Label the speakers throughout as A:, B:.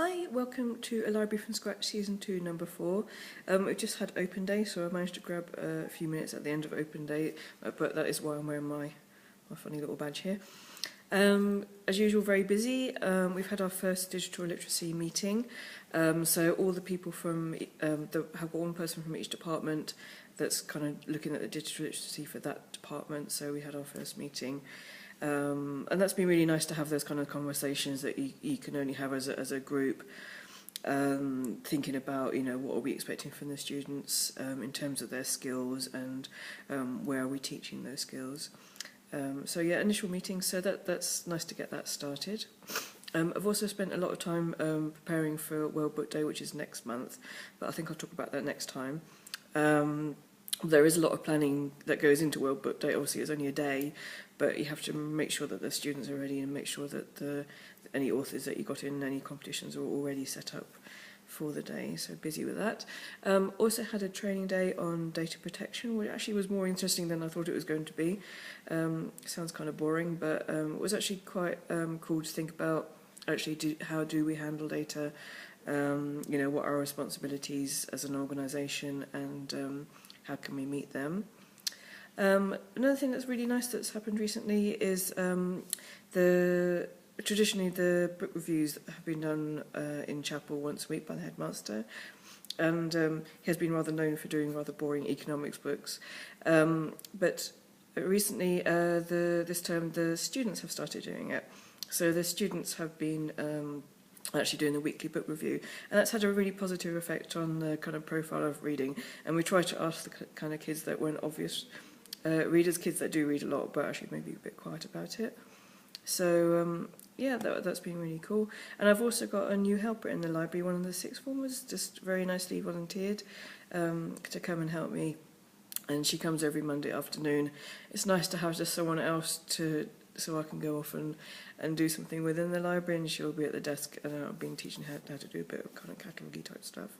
A: Hi, welcome to A Library from Scratch Season 2, Number 4. We've just had Open Day, so I managed to grab a few minutes at the end of Open Day, but that is why I'm wearing my funny little badge here. As usual, very busy. We've had our first digital literacy meeting, so all the people from, have got one person from each department that's kind of looking at the digital literacy for that department, so we had our first meeting. And that's been really nice to have those kind of conversations that you can only have as a group, thinking about, what are we expecting from the students in terms of their skills and where are we teaching those skills. So yeah, initial meetings, so that's nice to get that started. I've also spent a lot of time preparing for World Book Day, which is next month, but I think I'll talk about that next time. There is a lot of planning that goes into World Book Day. Obviously, it's only a day, but you have to make sure that the students are ready and make sure that any authors that you got in any competitions are already set up for the day, so busy with that. Also had a training day on data protection, which actually was more interesting than I thought it was going to be. Sounds kind of boring, but it was actually quite cool to think about actually how do we handle data, what are our responsibilities as an organisation, and how can we meet them. Another thing that's really nice that's happened recently is traditionally the book reviews have been done in chapel once a week by the headmaster, and he has been rather known for doing rather boring economics books. But recently, this term, the students have started doing it. So the students have been actually doing the weekly book review, and that's had a really positive effect on the kind of profile of reading. And we try to ask the kind of kids that weren't obvious readers, kids that do read a lot but actually maybe a bit quiet about it. So yeah, that's been really cool. And I've also got a new helper in the library. One of the sixth formers just very nicely volunteered to come and help me, and she comes every Monday afternoon. It's nice to have just someone else so I can go off and do something within the library, and she'll be at the desk, and I've been teaching her how to do a bit of kind of catalogue-y type stuff.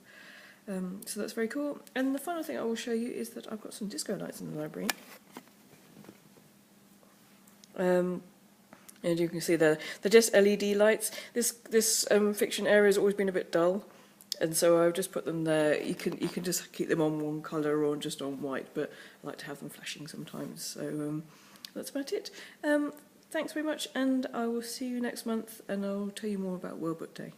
A: So that's very cool. And the final thing I will show you is that I've got some disco lights in the library. And you can see they're just LED lights. This fiction area has always been a bit dull, and so I've just put them there. You can just keep them on one colour or just on white, but I like to have them flashing sometimes. So that's about it. Thanks very much, and I will see you next month, and I'll tell you more about World Book Day.